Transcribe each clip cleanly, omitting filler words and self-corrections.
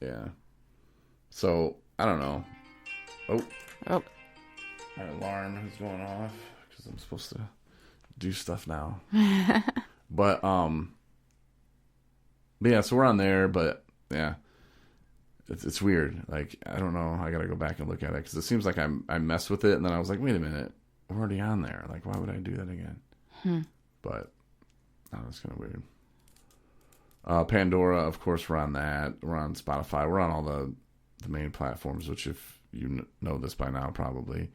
Yeah. So, I don't know. Oh, Oh, my alarm is going off because I'm supposed to do stuff now. But, yeah, so we're on there, but yeah, it's weird. Like, I don't know. I got to go back and look at it because it seems like I messed with it. And then I was like, wait a minute. We're already on there. Like, why would I do that again? But, oh, that's kind of weird. Pandora, of course, we're on that. We're on Spotify. We're on all the main platforms, which if you know this by now, probably.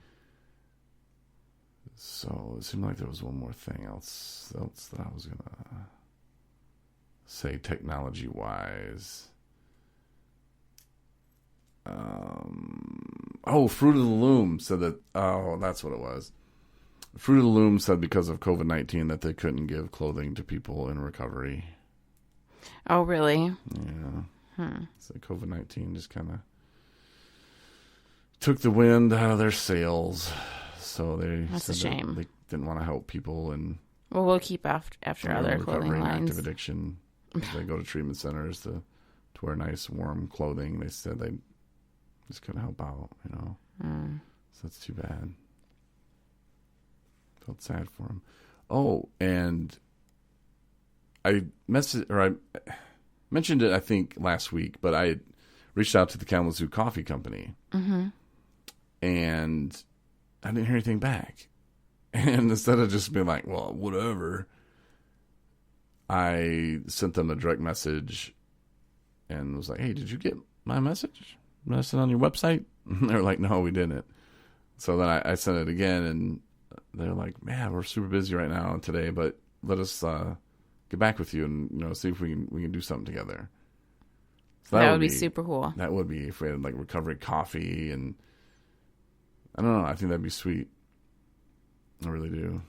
So it seemed like there was one more thing else that I was gonna say technology-wise. Fruit of the Loom said that. Oh, that's what it was. Fruit of the Loom said because of COVID-19 that they couldn't give clothing to people in recovery. oh, really? Yeah. So COVID-19 just kind of took the wind out of their sails. So That's a shame. They didn't want to help people and Well, we'll keep after other clothing recovering lines. active addiction. They go to treatment centers to wear nice warm clothing. They said they just couldn't help out, So that's too bad. Felt sad for them. Oh, and I mentioned it, I think, last week, but I reached out to the Kalamazoo Coffee Company. Mm-hmm. And I didn't hear anything back. And instead of just being like, well, whatever, I sent them a direct message and was like, hey, did you get my message? Did I send it on your website? And they were like, no, we didn't. So then I sent it again, and they're like, man, we're super busy right now today, but let us get back with you and see if we can do something together. So that would be super cool. That would be if we had like recovery coffee, and I don't know. I think that'd be sweet. I really do.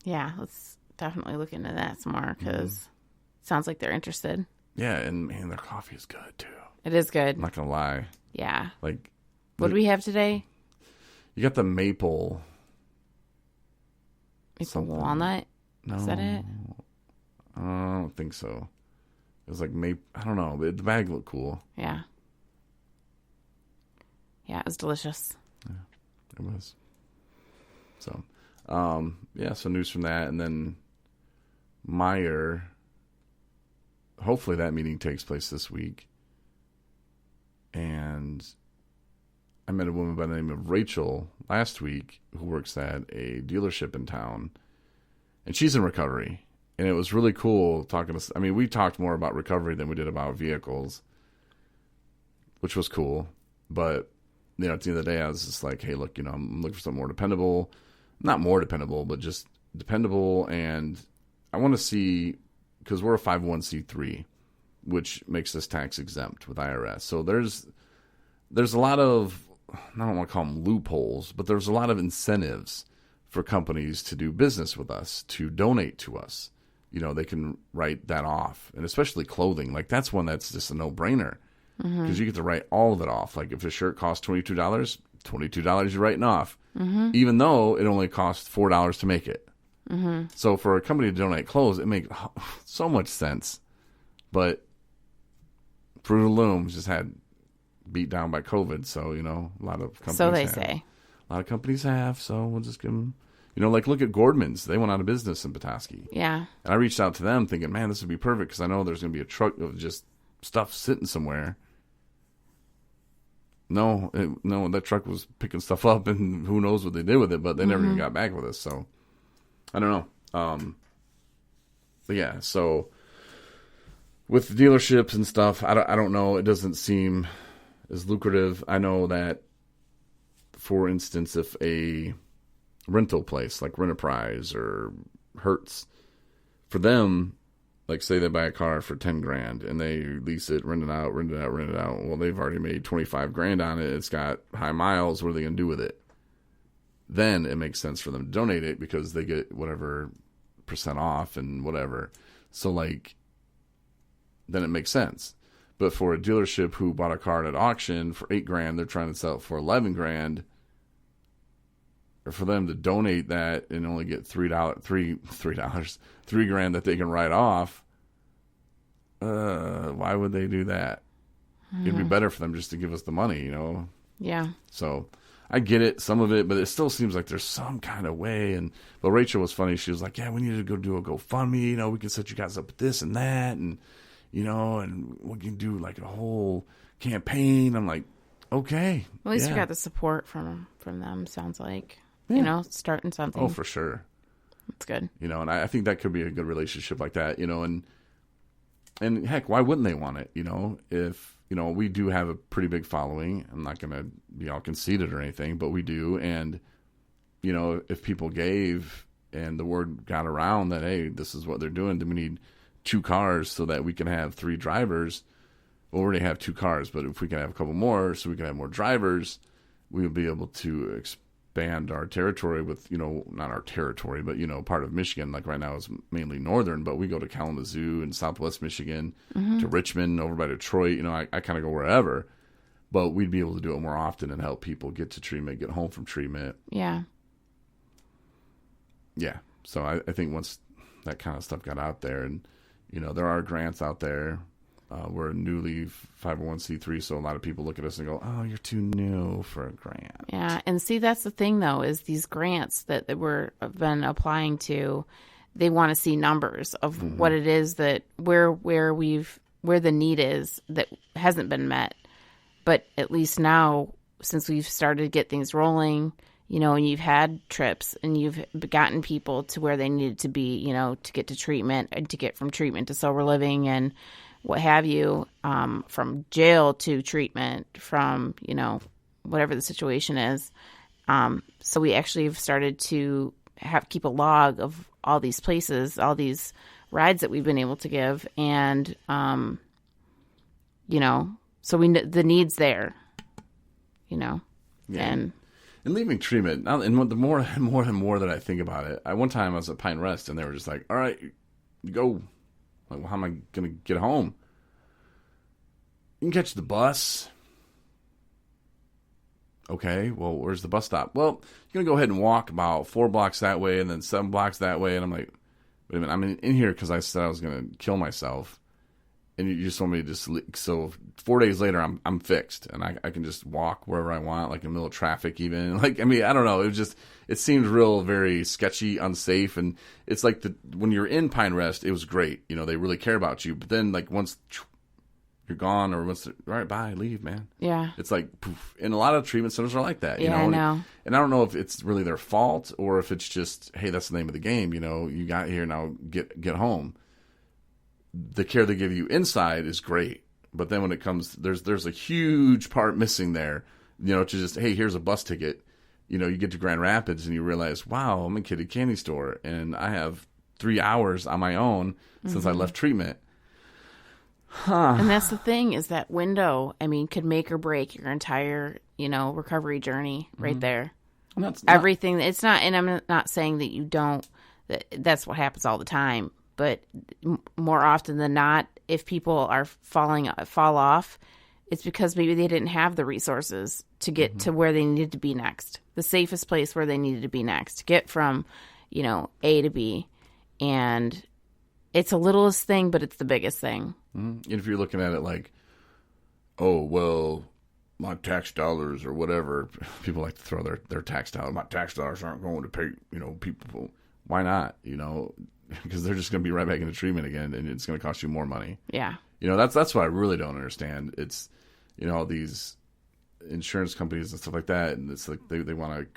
Yeah, let's definitely look into that some more because it sounds like they're interested. Yeah, and man, their coffee is good too. It is good. I'm not gonna lie. Yeah. Like, what do we have today? You got the maple. Walnut? No, is that it? I don't think so. It was like maple. I don't know. The bag looked cool. Yeah. Yeah, it was delicious. Yeah, it was. So, so news from that, and then Meijer. Hopefully that meeting takes place this week. And I met a woman by the name of Rachel last week who works at a dealership in town. And she's in recovery. And it was really cool talking to... I mean, we talked more about recovery than we did about vehicles, which was cool. But, at the end of the day, I was just like, hey, look, I'm looking for something more dependable. Not more dependable, but just dependable. And I want to see... Because we're a 501c3, which makes us tax exempt with IRS. So there's a lot of... I don't want to call them loopholes, but there's a lot of incentives for companies to do business with us, to donate to us. They can write that off. And especially clothing. Like, that's one that's just a no-brainer. Because you get to write all of it off. Like, if a shirt costs $22, $22 you're writing off. Even though it only costs $4 to make it. So for a company to donate clothes, it makes so much sense. But Fruit of the Loom just had beat down by COVID. So, a lot of companies So they say. A lot of companies have, so we'll just give them... like look at Gordman's. They went out of business in Petoskey. Yeah. And I reached out to them thinking, man, this would be perfect because I know there's going to be a truck of just stuff sitting somewhere. No, that truck was picking stuff up, and who knows what they did with it, but they never even got back with us, so I don't know. But yeah, so with dealerships and stuff, I don't know. It doesn't seem as lucrative. I know that, for instance, if a rental place like Rent-A-Prize or Hertz, for them, like say they buy a car for $10,000 and they lease it, rent it out. Well, they've already made $25,000 on it. It's got high miles. What are they going to do with it? Then it makes sense for them to donate it because they get whatever percent off and whatever. So like, then it makes sense. But for a dealership who bought a car at auction for $8,000, they're trying to sell it for $11,000. Or for them to donate that and only get $3,000 that they can write off, why would they do that? It'd be better for them just to give us the money, you know? Yeah. So I get it, some of it, but it still seems like there's some kind of way. But Rachel was funny. She was like, yeah, we need to go do a GoFundMe. You know, we can set you guys up with this and that. And, you know, and we can do like a whole campaign. I'm like, okay. At least yeah. you got the support from them, sounds like. Yeah. You know, starting something. Oh, for sure. That's good. You know, and I think that could be a good relationship like that, you know, and heck, why wouldn't they want it? You know, if, you know, we do have a pretty big following. I'm not going to be all conceited or anything, but we do. And, you know, if people gave and the word got around that, hey, this is what they're doing, then we need 2 cars so that we can have 3 drivers. Well, we already have 2 cars, but if we can have a couple more so we can have more drivers, we will be able to expand our territory with, you know, not our territory, but, you know, part of Michigan. Like right now is mainly northern, but we go to Kalamazoo and Southwest Michigan, to Richmond, over by Detroit. You know, I kind of go wherever, but we'd be able to do it more often and help people get to treatment, get home from treatment. Yeah. Yeah. So I think once that kind of stuff got out there, and, you know, there are grants out there. We're a newly 501c3, so a lot of people look at us and go, oh, you're too new for a grant. Yeah, and see, that's the thing, though, is these grants that we're been applying to, they want to see numbers of what it is that where the need is that hasn't been met. But at least now, since we've started to get things rolling, you know, and you've had trips and you've gotten people to where they needed to be, you know, to get to treatment and to get from treatment to sober living and what have you, from jail to treatment, from, you know, whatever the situation is. So we actually have started to keep a log of all these places, all these rides that we've been able to give. And, you know, so the need's there, you know, Yeah. and leaving treatment, and the more and more that I think about it, one time I was at Pine Rest and they were just like, all right, go. Like, well, how am I going to get home? You can catch the bus. Okay, well, where's the bus stop? Well, you're going to go ahead and walk about 4 blocks that way and then 7 blocks that way. And I'm like, wait a minute, I'm in here because I said I was going to kill myself. And you just want me to just, so 4 days later, I'm fixed. And I can just walk wherever I want, like in the middle of traffic even. Like, I mean, I don't know. It seemed real, very sketchy, unsafe. And it's like when you're in Pine Rest, it was great. You know, they really care about you. But then, like, once you're gone or once, all right, bye, leave, man. yeah. It's like, poof. And a lot of treatment centers are like that, you Yeah, know? I know. And I don't know if it's really their fault or if it's just, hey, that's the name of the game. You know, you got here, now get home. The care they give you inside is great. But then when it comes, there's a huge part missing there, you know, to just, hey, here's a bus ticket. You know, you get to Grand Rapids and you realize, wow, I'm in Kitty Candy Store and I have 3 hours on my own since I left treatment. And that's the thing, is that window, I mean, could make or break your entire, you know, recovery journey right there. And that's Everything. It's not, and I'm not saying that you don't, that's what happens all the time. But more often than not, if people are fall off, it's because maybe they didn't have the resources to get to where they needed to be next, the safest place where they needed to be next, to get from, you know, A to B. And it's a littlest thing, but it's the biggest thing. And if you're looking at it like, oh, well, my tax dollars or whatever, people like to throw their tax dollars. My tax dollars aren't going to pay, you know, people. Why not? You know, because they're just going to be right back into treatment again, and it's going to cost you more money. Yeah. You know, that's what I really don't understand. It's, you know, these insurance companies and stuff like that, and it's like they want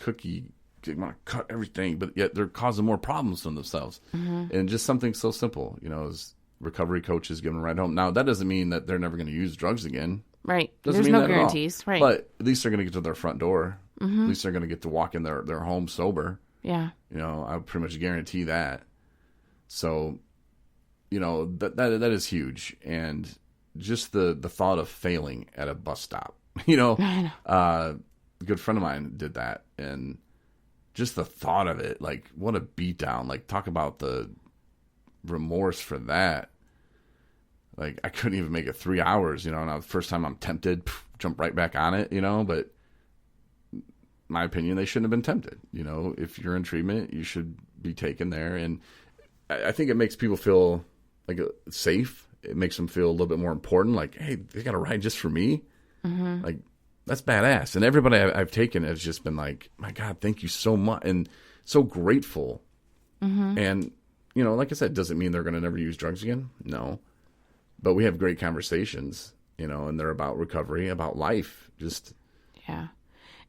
they want to cut everything, but yet they're causing more problems for themselves. And just something so simple, you know, as recovery coaches giving them a ride home. Now, that doesn't mean that they're never going to use drugs again. Right. Doesn't There's mean no that at all. guarantees. Right. But at least they're going to get to their front door. At least they're going to get to walk in their home sober. yeah. You know, I pretty much guarantee that. So, you know, that is huge. And just the thought of failing at a bus stop, you know, a good friend of mine did that. And just the thought of it, like, what a beatdown. Like, talk about the remorse for that. Like, I couldn't even make it 3 hours, you know. Now, the first time I'm tempted, jump right back on it, you know. But my opinion, they shouldn't have been tempted. You know, if you're in treatment, you should be taken there. And I think it makes people feel like safe it makes them feel a little bit more important. Like, hey, they got a ride just for me. Like, that's badass. And everybody I've taken has just been like, my God, thank you so much. And so grateful. And, you know, like I said, doesn't mean they're going to never use drugs again. No. But we have great conversations, you know, and they're about recovery, about life. Just. Yeah.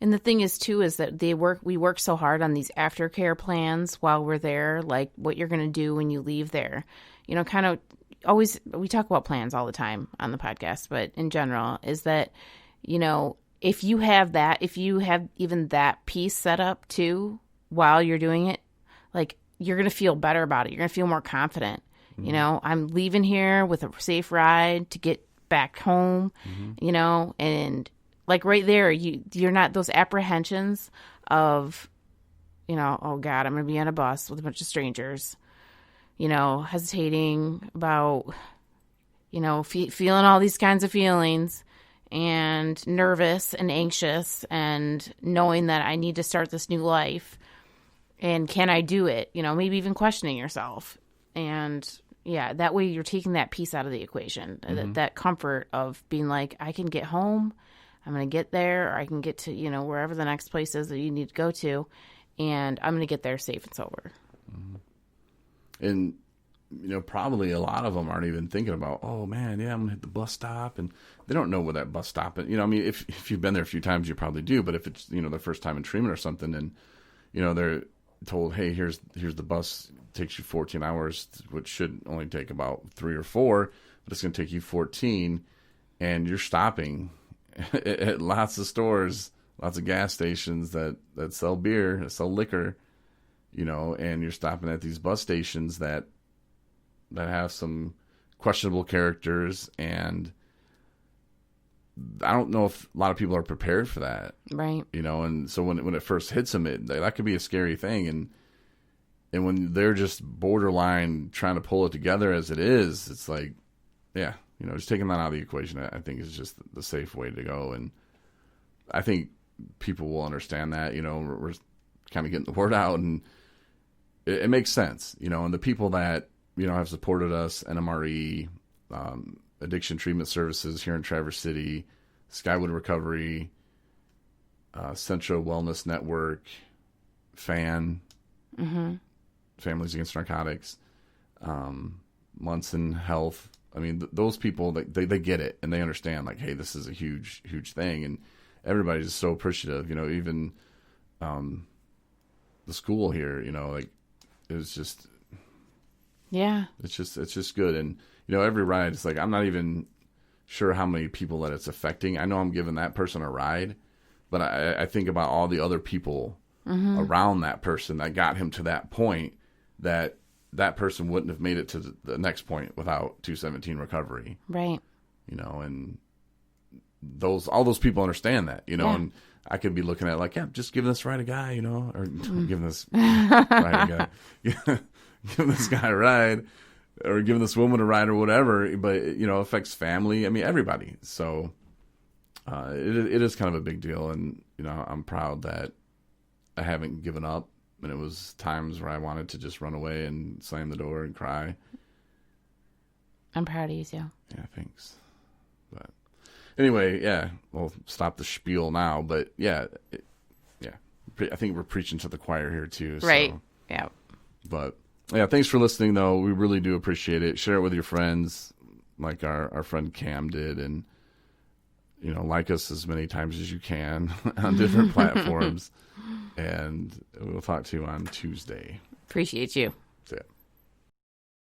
And the thing is, too, is that we work so hard on these aftercare plans while we're there, like what you're going to do when you leave there. You know, kind of always, we talk about plans all the time on the podcast, but in general, is that, you know, if you have even that piece set up too while you're doing it, like, you're going to feel better about it. You're going to feel more confident. You know, I'm leaving here with a safe ride to get back home, you know, and like right there, you're not those apprehensions of, you know, oh God, I'm going to be on a bus with a bunch of strangers, you know, hesitating about, you know, feeling all these kinds of feelings and nervous and anxious and knowing that I need to start this new life. And can I do it? You know, maybe even questioning yourself. And yeah, that way you're taking that piece out of the equation, that comfort of being like, I can get home, I'm going to get there, or I can get to, you know, wherever the next place is that you need to go to, and I'm going to get there safe and sober. And, you know, probably a lot of them aren't even thinking about, oh man, yeah, I'm going to hit the bus stop. And they don't know where that bus stop is. You know, I mean, if you've been there a few times, you probably do. But if it's, you know, their first time in treatment or something, and, you know, they're told, hey, here's the bus, takes you 14 hours, which should only take about 3 or 4, but it's going to take you 14, and you're stopping at lots of stores, lots of gas stations that sell beer, that sell liquor, you know, and you're stopping at these bus stations that have some questionable characters, and I don't know if a lot of people are prepared for that. Right. You know, and so when it first hits them, that could be a scary thing. And when they're just borderline trying to pull it together as it is, it's like, yeah, you know, just taking that out of the equation, I think is just the safe way to go. And I think people will understand that, you know, we're kind of getting the word out, and it makes sense, you know, and the people that, you know, have supported us, NMRE, Addiction Treatment Services here in Traverse City, Skywood Recovery, Central Wellness Network, FAN, Families Against Narcotics, Munson Health. I mean, those people, they get it, and they understand, like, hey, this is a huge, huge thing, and everybody's just so appreciative. You know, even the school here, you know, like, it was just, yeah, it's just good. And, you know, every ride, it's like, I'm not even sure how many people that it's affecting. I know I'm giving that person a ride, but I think about all the other people around that person that got him to that point, that person wouldn't have made it to the next point without 217 recovery. Right. You know, and all those people understand that, you know, Yeah. and I could be looking at like, yeah, just giving this ride a guy, you know, or giving this ride a guy, giving this guy a ride, or giving this woman a ride or whatever, but, you know, affects family. I mean, everybody. So it is kind of a big deal. And, you know, I'm proud that I haven't given up. And it was times where I wanted to just run away and slam the door and cry. I'm proud of you too. Yeah, thanks. But anyway, yeah, we'll stop the spiel now. But yeah, I think we're preaching to the choir here too. Right. So. Yeah. But yeah, thanks for listening, though. We really do appreciate it. Share it with your friends, like our friend Cam did, and, you know, like us as many times as you can on different platforms. And we'll talk to you on Tuesday. Appreciate you.